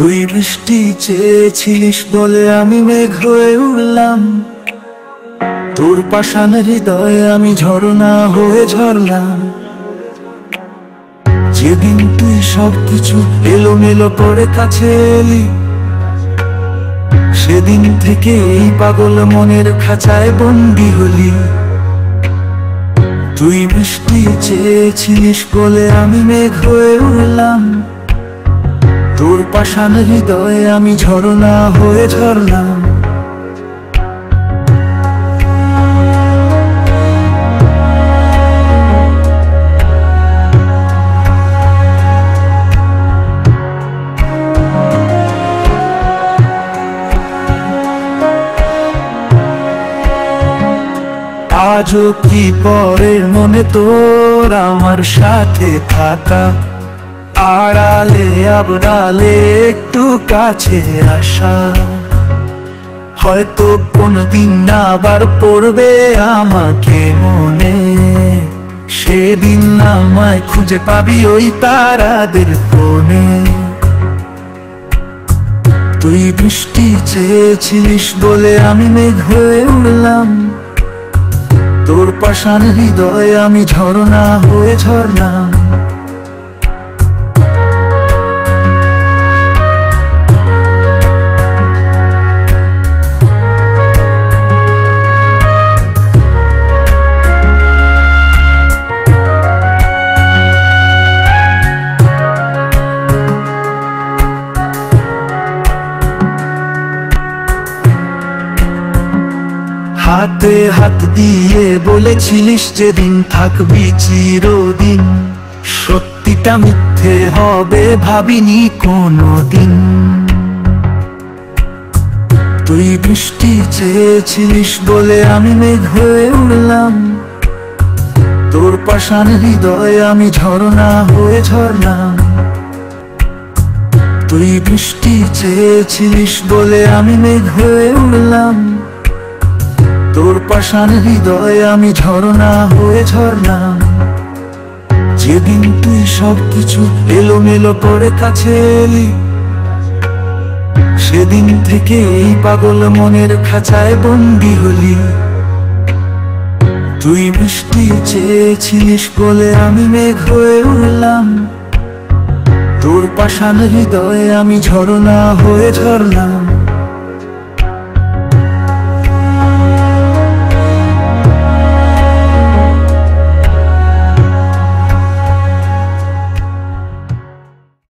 তুই বৃষ্টি চেয়েছিলিস বলে আমি মেঘ হয়ে উড়লাম। তোর পাষাণ হৃদয়ে আমি ঝরনা হয়ে ঝরলাম। যেদিন তুই সবকিছু এলোমেলো করে কাছে এলি, সেদিন থেকে এই পাগল মনের খাঁচায় বন্দি হলি। তুই বৃষ্টি চেয়েছিলিস বলে আমি মেঘ হয়ে উড়লাম। তোর পাষাণ হৃদয়ে আমি ঝরনা হয়ে ঝরলাম। আজও কি পরের মনে তোর আমার সাথে থাকা, আড়ালে আবড়ালে একটু কাছে আসা। হয়তো কোনদিন আবার পড়বে আমাকে মনে, সেদিন আমায় খুঁজে পাবি ওই তারাদের কোণে। তুই বৃষ্টি চেয়েছিলিস বলে আমি মেঘ হয়ে উড়লাম। তোর পাষাণ হৃদয়ে আমি ঝরনা হয়ে ঝরলাম। হাতে হাত দিয়ে বলেছিলিস যেদিন থাকবি চিরদিন, সত্যিটা মিথ্যে হবে ভাবিনি কোনোদিন। তুই বৃষ্টি চেয়েছিলিস বলে আমি মেঘ হয়ে উড়লাম। তোর পাষাণ হৃদয়ে আমি ঝরনা হয়ে ঝরলাম। তুই বৃষ্টি চেয়েছিলিস বলে আমি মেঘ হয়ে উড়লাম। তোর পাষাণ হৃদয়ে আমি ঝরনা হয়ে ঝরলাম। যেদিন তুই সবকিছু এলোমেলো করে কাছে এলি, সেদিন থেকে এই পাগল মনের খাঁচায় বন্দি হলি। তুই বৃষ্টি চেয়েছিলিস বলে আমি মেঘ হয়ে উড়লাম। তোর পাষাণ হৃদয়ে আমি ঝরনা হয়ে ঝরলাম।